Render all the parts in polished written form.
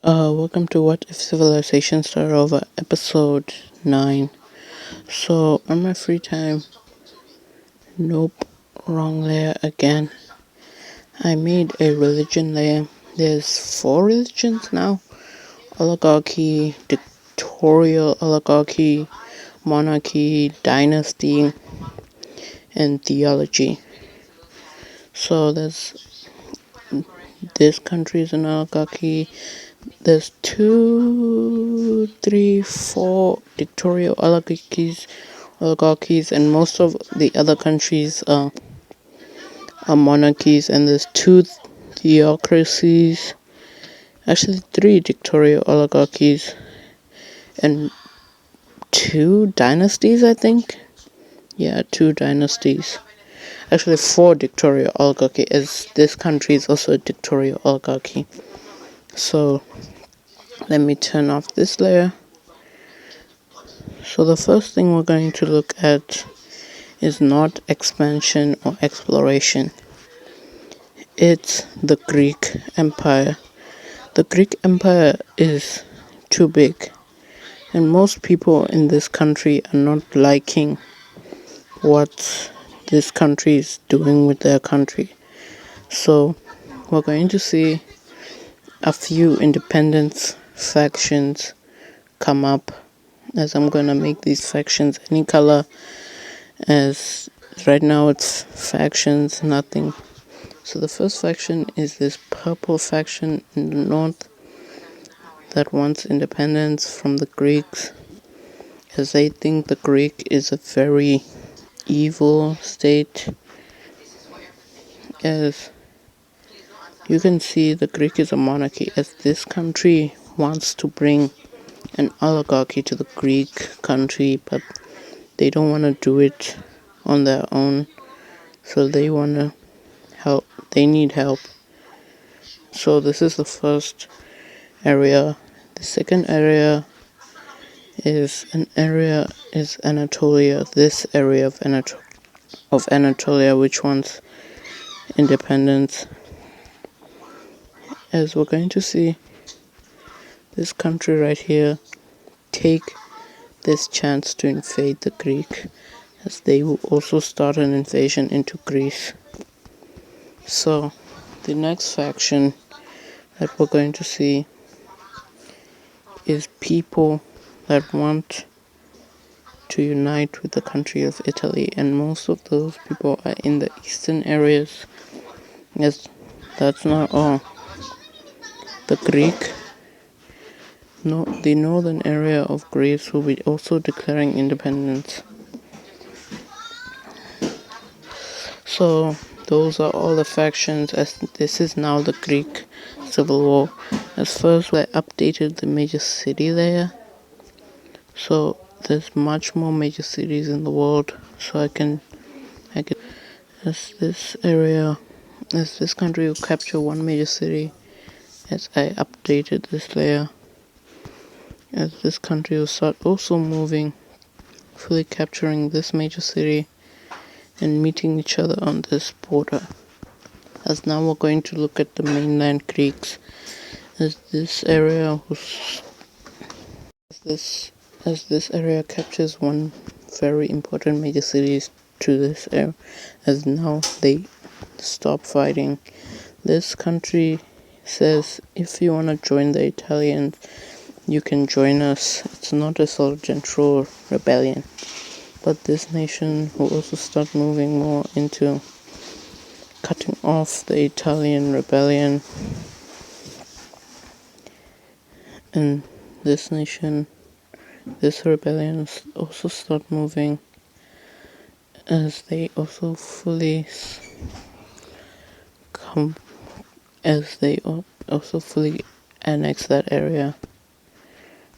Welcome to What If Civilization Started Over, episode 9. So, on my free time, nope, wrong layer again. I made a religion layer. There's 4 religions now: oligarchy, dictatorial oligarchy, monarchy, dynasty, and theology. So, this country is an oligarchy. There's 2, 3, 4 dictatorial oligarchies, and most of the other countries are monarchies, and there's 2 theocracies, actually 3 dictatorial oligarchies, and 2 dynasties, I think. Yeah, 2 dynasties. Actually 4 dictatorial oligarchy, as this country is also a dictatorial oligarchy. So, let me turn off this layer. So the first thing we're going to look at is not expansion or exploration. It's the Greek Empire. The Greek Empire is too big, and most people in this country are not liking what this country is doing with their country. So we're going to see a few independence factions come up, as I'm going to make these factions any color, as right now it's factions, nothing. So the first faction is this purple faction in the north that wants independence from the Greeks, as they think the Greek is a very evil state. As you can see, the Greek is a monarchy, as this country wants to bring an oligarchy to the Greek country, but they don't want to do it on their own, so they want to help. They need help. So this is the first area. The second area is Anatolia. This area of Anatolia, which wants independence. As we're going to see, this country right here take this chance to invade the Greek, as they will also start an invasion into Greece. So the next faction that we're going to see is people that want to unite with the country of Italy, and most of those people are in the eastern areas. Yes, that's not all. The northern area of Greece will be also declaring independence. So those are all the factions, as this is now the Greek Civil War. As first, I updated the major city layer, so there's much more major cities in the world. So I can as this country will capture one major city, as I updated this layer, as this country will start also moving, fully capturing this major city and meeting each other on this border. As now we're going to look at the mainland Greeks, as this area captures one very important major city to this area, as now they stop fighting. This country says if you want to join the Italians, you can join us. It's not a Sargento rebellion, but this nation will also start moving more into cutting off the Italian rebellion, and this rebellion also start moving, as they also fully annex that area.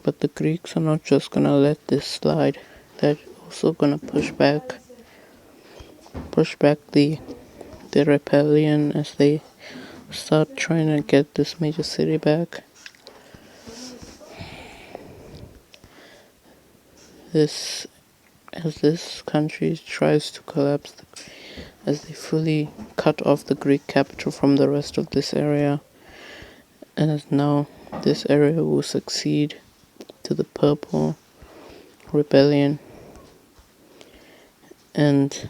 But the Greeks are not just gonna let this slide. They're also gonna push back the rebellion, as they start trying to get this major city back. As this country tries to collapse, as they fully cut off the Greek capital from the rest of this area, and as now this area will succeed to the Purple Rebellion, and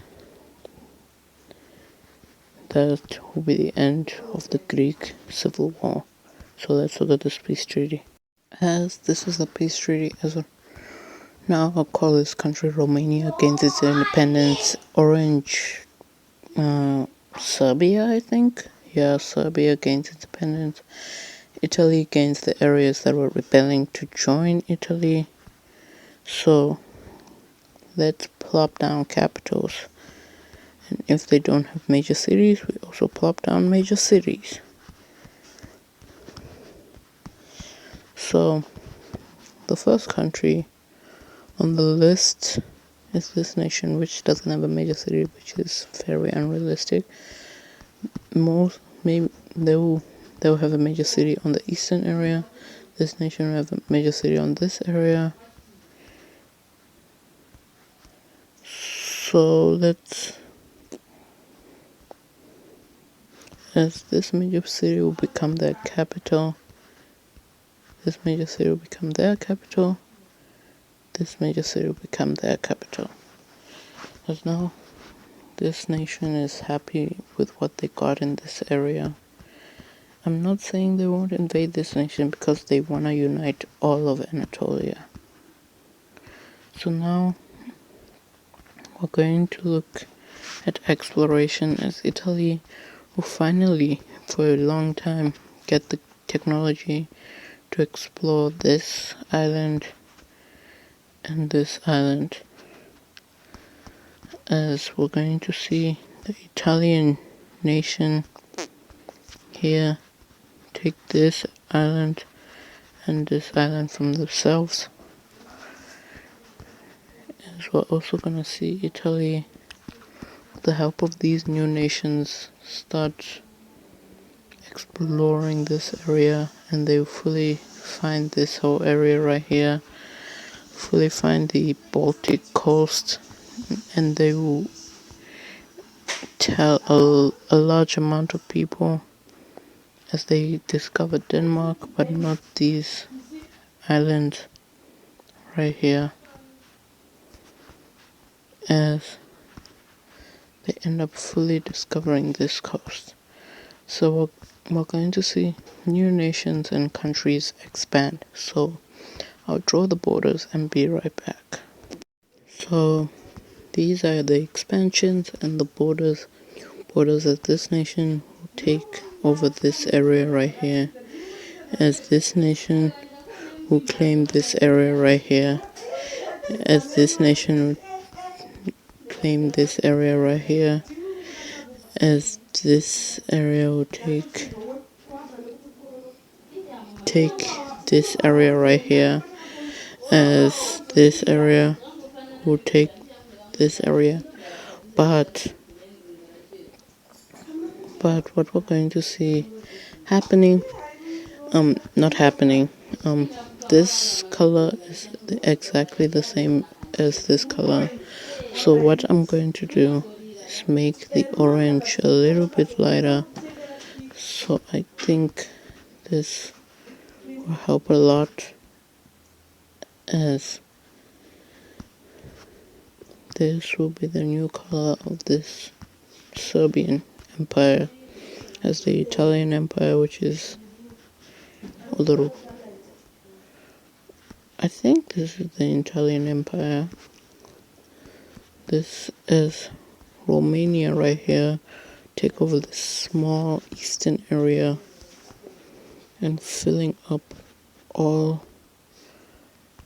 that will be the end of the Greek Civil War. So let's look at this peace treaty. As this is a peace treaty, now I'll call this country Romania gains its independence. Orange, Serbia, I think. Yeah, Serbia gains independence. Italy gains the areas that were rebelling to join Italy. So let's plop down capitals. And if they don't have major cities, we also plop down major cities. So the first country on the list is this nation, which doesn't have a major city, which is very unrealistic. Maybe they'll have a major city on the eastern area. This nation will have a major city on this area. So as this major city will become their capital, this major city will become their capital, this major city will become their capital. Because now this nation is happy with what they got in this area. I'm not saying they won't invade this nation because they want to unite all of Anatolia. So now we're going to look at exploration, as Italy will finally, for a long time, get the technology to explore this island and this island. As we're going to see the Italian nation here take this island and this island from themselves. As we're also going to see Italy, with the help of these new nations, start exploring this area, and they will fully find this whole area right here, fully find the Baltic coast, and they will tell a large amount of people as they discover Denmark, but not these islands right here, as they end up fully discovering this coast. So we're going to see new nations and countries expand. So I'll draw the borders and be right back. So these are the expansions and the borders as this nation will take over this area right here, as this nation will claim this area right here, as this nation will claim this area right here, as this area will take this area right here, as this area will take this area. But what we're going to see happening, not happening, this color is exactly the same as this color. So what I'm going to do is make the orange a little bit lighter. So I think this will help a lot, as this will be the new color of this Serbian Empire, as the Italian Empire, which is a little, I think this is the Italian Empire. This is Romania right here. Take over this small eastern area and filling up all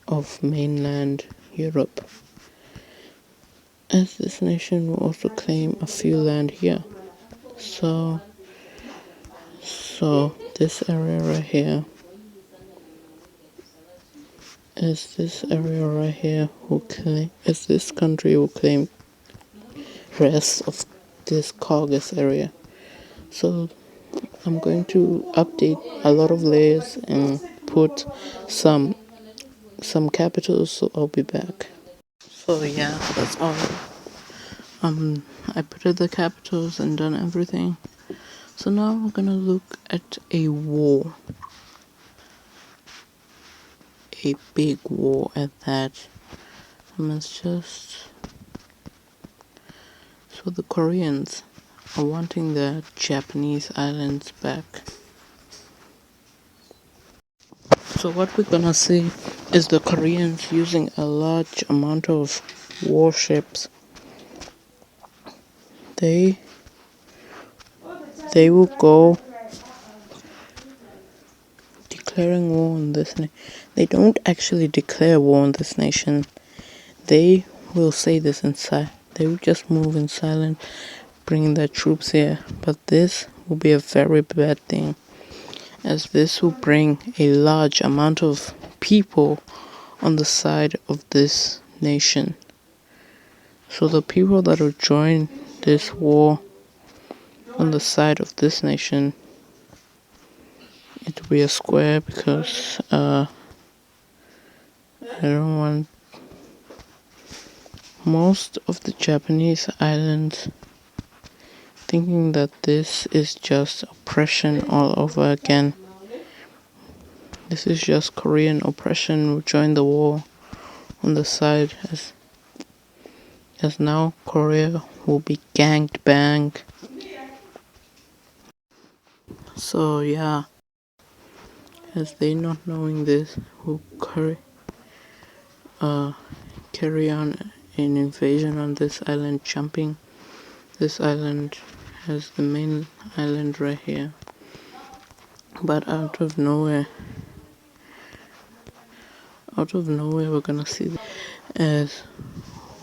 of mainland Europe, as this nation will also claim a few land here. So this area right here, as this area right here will claim, as this country will claim rest of this Caucasus area. So I'm going to update a lot of layers and put some capitals, so I'll be back. So yeah, that's all. I put in the capitals and done everything. So now we're gonna look at a war. a big war at that. It's just so the Koreans are wanting their Japanese islands back. So what we're gonna see is the Koreans using a large amount of warships. They will go declaring war on this nation. They don't actually declare war on this nation. They will say this inside. They will just move in silence, bringing their troops here. But this will be a very bad thing, as this will bring a large amount of people on the side of this nation. So the people that will join this war on the side of this nation, it will be a square, because I don't want most of the Japanese islands thinking that this is just oppression all over again. This is just Korean oppression. We join the war on the side, as now Korea will be ganked bang. So yeah, as they not knowing this, will carry on an invasion on this island, jumping. This island has the main island right here, but out of nowhere we're gonna see, as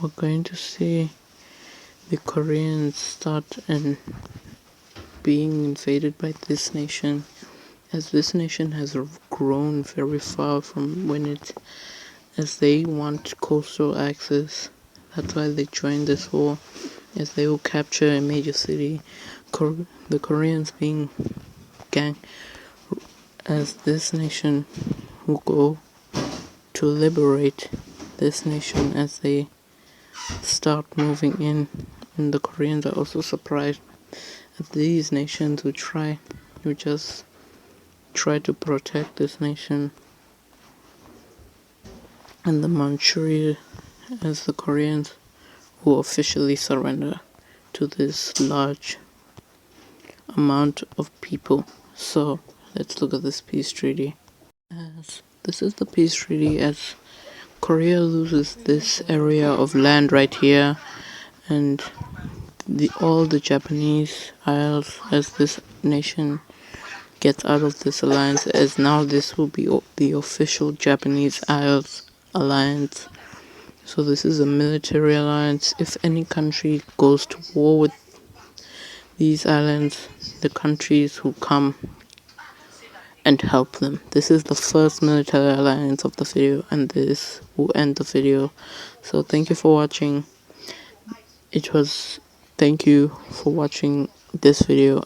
we're going to see the Koreans start and being invaded by this nation, as this nation has grown very far from as they want coastal access. That's why they joined this war, as they will capture a major city. The Koreans being gang, as this nation will go to liberate this nation, as they start moving in. And the Koreans are also surprised that these nations will just try to protect this nation. And the Manchuria, as the Koreans will officially surrender to this large amount of people. So let's look at this peace treaty. As this is the peace treaty, as Korea loses this area of land right here, and all the Japanese isles, as this nation gets out of this alliance, as now this will be the official Japanese Isles alliance. So this is a military alliance. If any country goes to war with these islands, the countries will come and help them. This is the first military alliance of the video, and this will end the video. So thank you for watching. Thank you for watching this video.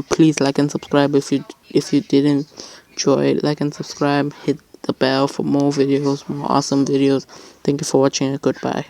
Please like and subscribe if you didn't enjoy. Like and subscribe, hit the bell for more videos, more awesome videos. Thank you for watching, and goodbye.